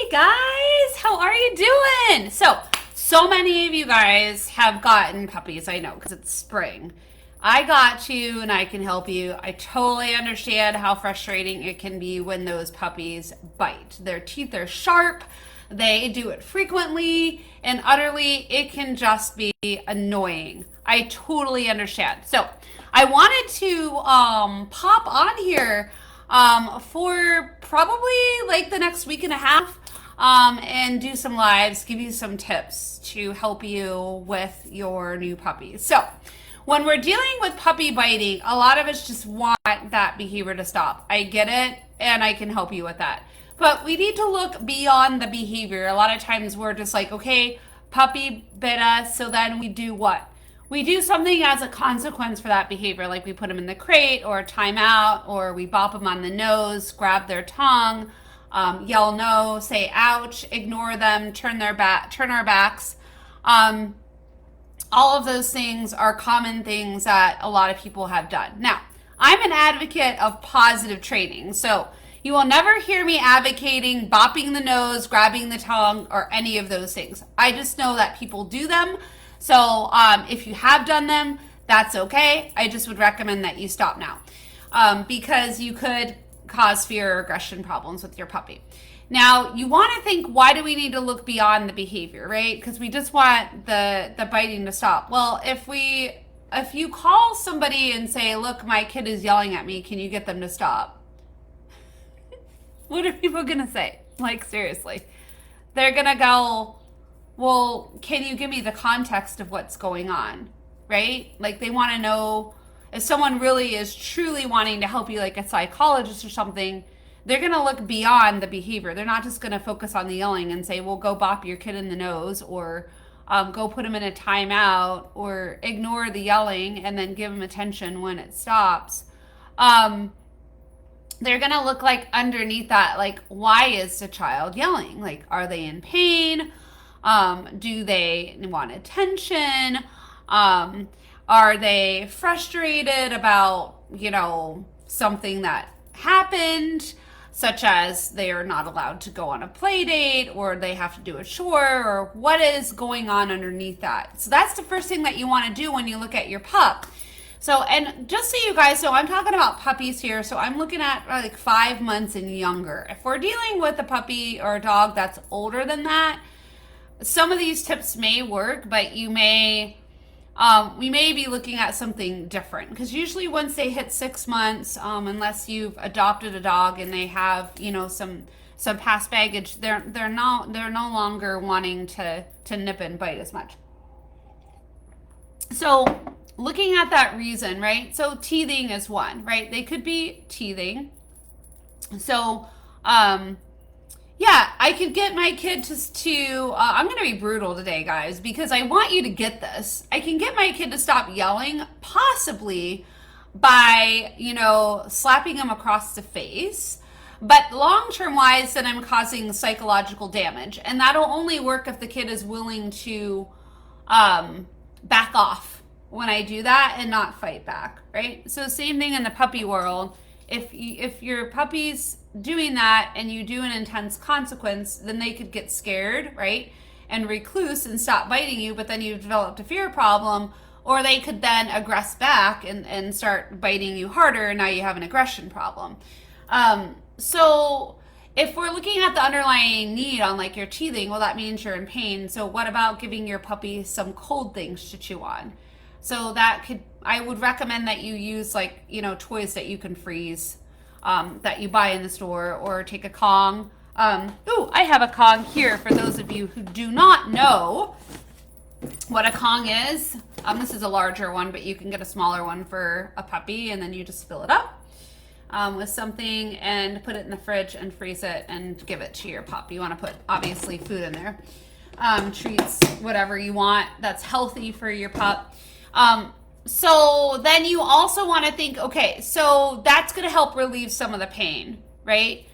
guys, how are you doing? So many of you guys have gotten puppies, I know, because it's spring. I got you and I can help you. I totally understand how frustrating it can be when those puppies bite. Their teeth are sharp, they do it frequently, and utterly, it can just be annoying. I totally understand. So, I wanted to pop on here for probably like the next week and a half and do some lives, give you some tips to help you with your new puppies. So, when we're dealing with puppy biting, a lot of us just want that behavior to stop. I get it, and I can help you with that. But we need to look beyond the behavior. A lot of times we're just like, okay, puppy bit us, so then we do what? We do something as a consequence for that behavior, like we put them in the crate or time out, or we bop them on the nose, grab their tongue, yell no, say ouch, ignore them, turn our backs. All of those things are common things that a lot of people have done. Now, I'm an advocate of positive training, so you will never hear me advocating bopping the nose, grabbing the tongue, or any of those things. I just know that people do them. So if you have done them, that's okay. I just would recommend that you stop now because you could cause fear or aggression problems with your puppy. Now, you want to think, why do we need to look beyond the behavior, right? Because we just want the biting to stop. Well, if you call somebody and say, look, my kid is yelling at me, can you get them to stop? What are people going to say? Like, seriously. They're going to go, well, can you give me the context of what's going on, right? Like, they want to know if someone really is truly wanting to help you, like a psychologist or something, they're going to look beyond the behavior. They're not just going to focus on the yelling and say, well, go bop your kid in the nose, or go put him in a timeout, or ignore the yelling and then give him attention when it stops. They're going to look like underneath that, like, why is the child yelling? Like, are they in pain? Do they want attention? Are they frustrated about, something that happened, such as they are not allowed to go on a play date, or they have to do a chore, or what is going on underneath that? So that's the first thing that you want to do when you look at your pup. So, and just so you guys know, I'm talking about puppies here, so I'm looking at like 5 months and younger. If we're dealing with a puppy or a dog that's older than that, some of these tips may work, but we may be looking at something different, because usually once they hit 6 months, unless you've adopted a dog and they have some past baggage, they're no longer wanting to nip and bite as much. So looking at that reason, right? So teething is one, right? They could be teething. So yeah, I could get my kid to I'm going to be brutal today, guys, because I want you to get this. I can get my kid to stop yelling, possibly by, slapping him across the face. But long-term wise, then I'm causing psychological damage. And that'll only work if the kid is willing to back off when I do that and not fight back, right? So same thing in the puppy world. If your puppy's doing that and you do an intense consequence, then they could get scared, right? And recluse and stop biting you, but then you've developed a fear problem, or they could then aggress back and start biting you harder, and now you have an aggression problem. So if we're looking at the underlying need on like your teething, well, that means you're in pain. So what about giving your puppy some cold things to chew on? So I would recommend that you use toys that you can freeze, that you buy in the store, or take a Kong. I have a Kong here for those of you who do not know what a Kong is. This is a larger one, but you can get a smaller one for a puppy, and then you just fill it up with something and put it in the fridge and freeze it and give it to your pup. You want to put, obviously, food in there, treats, whatever you want that's healthy for your pup. So then you also want to think, okay, so that's going to help relieve some of the pain, right?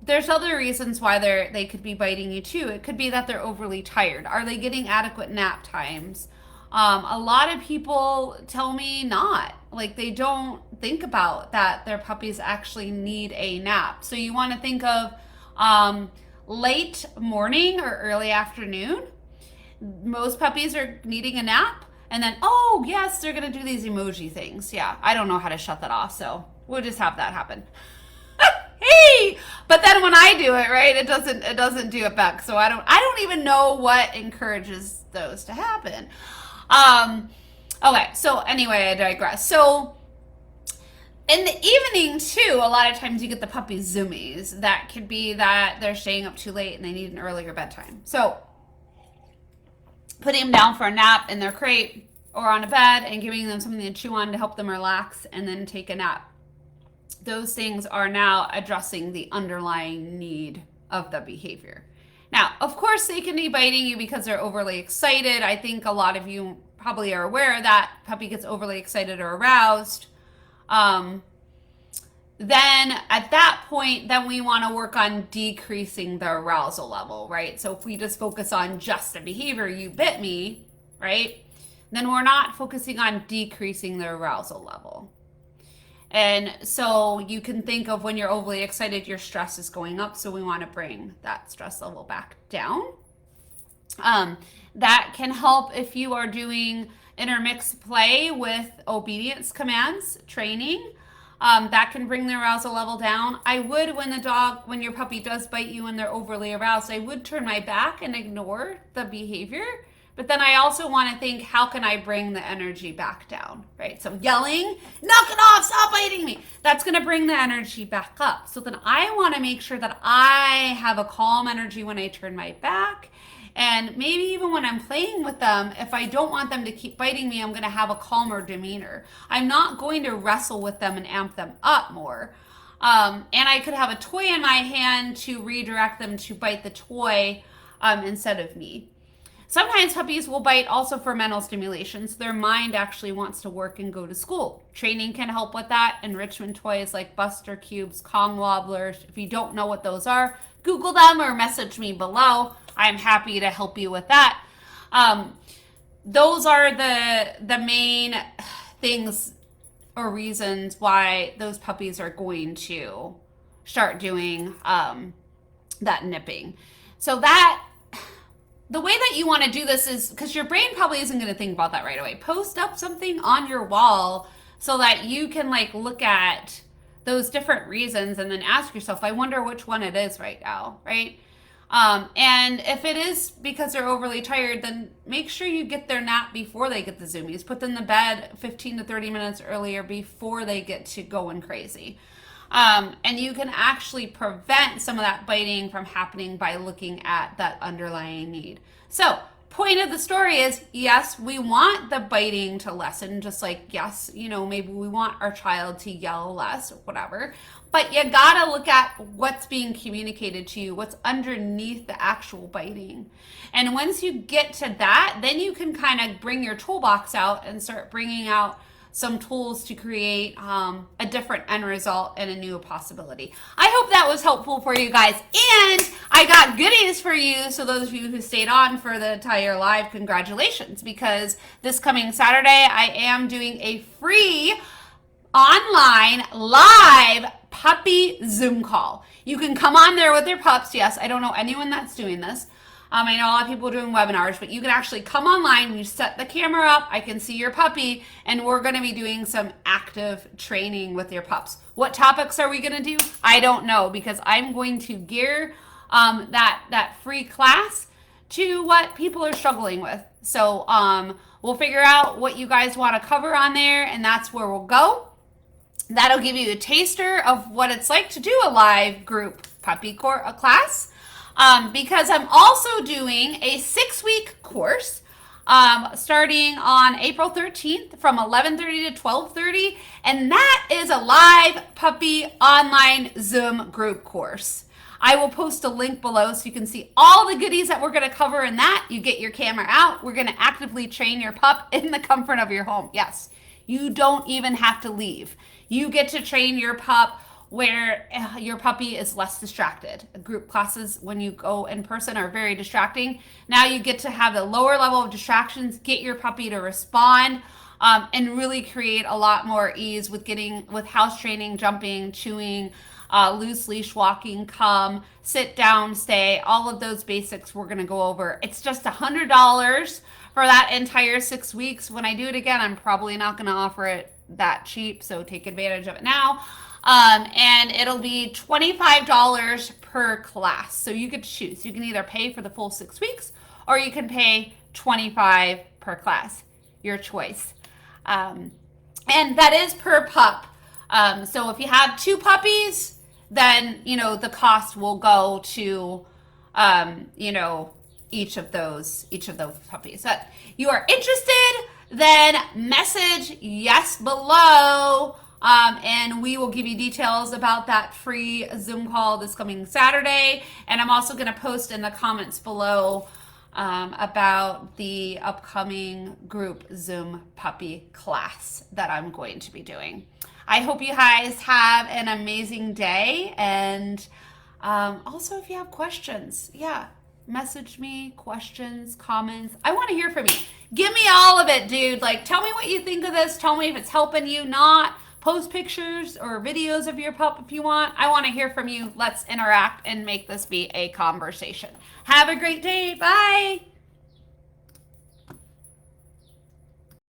There's other reasons why they could be biting you too. It could be that they're overly tired. Are they getting adequate nap times? A lot of people tell me not. Like, they don't think about that their puppies actually need a nap. So you want to think of late morning or early afternoon. Most puppies are needing a nap. And then, oh, yes, they're going to do these emoji things. Yeah, I don't know how to shut that off, so we'll just have that happen. Hey, but then when I do it, right, it doesn't do it back. So I don't even know what encourages those to happen. Okay, so anyway, I digress. So in the evening too, a lot of times you get the puppy zoomies. That could be that they're staying up too late and they need an earlier bedtime. So putting them down for a nap in their crate or on a bed and giving them something to chew on to help them relax and then take a nap. Those things are now addressing the underlying need of the behavior. Now, of course, they can be biting you because they're overly excited. I think a lot of you probably are aware that puppy gets overly excited or aroused. Then at that point, then we want to work on decreasing the arousal level, right? So if we just focus on just the behavior, you bit me, right? Then we're not focusing on decreasing the arousal level. And so you can think of when you're overly excited, your stress is going up. So we want to bring that stress level back down. That can help if you are doing intermixed play with obedience commands, training. That can bring the arousal level down. I would, when your puppy does bite you and they're overly aroused, I would turn my back and ignore the behavior. But then I also want to think, how can I bring the energy back down, right? So yelling, knock it off, stop biting me. That's going to bring the energy back up. So then I want to make sure that I have a calm energy when I turn my back. And maybe even when I'm playing with them, if I don't want them to keep biting me, I'm going to have a calmer demeanor. I'm not going to wrestle with them and amp them up more. And I could have a toy in my hand to redirect them to bite the toy instead of me. Sometimes puppies will bite also for mental stimulation. So their mind actually wants to work and go to school. Training can help with that. Enrichment toys like Buster Cubes, Kong Wobblers. If you don't know what those are, Google them or message me below. I'm happy to help you with that. Those are the main things or reasons why those puppies are going to start doing that nipping. So the way that you want to do this is, because your brain probably isn't going to think about that right away. Post up something on your wall so that you can look at those different reasons and then ask yourself, I wonder which one it is right now, right? And if it is because they're overly tired, then make sure you get their nap before they get the zoomies. Put them in the bed 15 to 30 minutes earlier before they get to going crazy. And you can actually prevent some of that biting from happening by looking at that underlying need. So, point of the story is, yes, we want the biting to lessen, just like, yes, maybe we want our child to yell less or whatever. But you gotta look at what's being communicated to you, what's underneath the actual biting. And once you get to that, then you can kind of bring your toolbox out and start bringing out some tools to create a different end result and a new possibility. I hope that was helpful for you guys. And I got goodies for you. So those of you who stayed on for the entire live, congratulations, because this coming Saturday, I am doing a free online live puppy Zoom call. You can come on there with your pups. Yes, I don't know anyone that's doing this. I know a lot of people are doing webinars, but you can actually come online, you set the camera up, I can see your puppy, and we're going to be doing some active training with your pups. What topics are we going to do? I don't know, because I'm going to gear that free class to what people are struggling with. So we'll figure out what you guys want to cover on there, and that's where we'll go. That'll give you a taster of what it's like to do a live group puppy class. Because I'm also doing a 6-week course starting on April 13th from 11:30 to 12:30, and that is a live puppy online Zoom group course. I will post a link below so you can see all the goodies that we're going to cover in that. You get your camera out. We're going to actively train your pup in the comfort of your home. Yes, you don't even have to leave. You get to train your pup where your puppy is less distracted. Group classes, when you go in person, are very distracting. Now you get to have the lower level of distractions, get your puppy to respond, and really create a lot more ease with house training, jumping, chewing, loose leash walking, come, sit down, stay, all of those basics we're going to go over. It's just $100 for that entire 6 weeks. When I do it again, I'm probably not going to offer it that cheap, so take advantage of it now. And it'll be $25 per class. So you could choose. You can either pay for the full 6 weeks or you can pay $25 per class. Your choice. And that is per pup. So if you have 2 puppies, then, the cost will go to, each of those puppies. But you are interested, then message yes below. And we will give you details about that free Zoom call this coming Saturday. And I'm also going to post in the comments below about the upcoming group Zoom puppy class that I'm going to be doing. I hope you guys have an amazing day. And also, if you have questions, message me, questions, comments. I want to hear from you. Give me all of it, dude. Like, tell me what you think of this. Tell me if it's helping you, not. Post pictures or videos of your pup if you want. I want to hear from you. Let's interact and make this be a conversation. Have a great day. Bye.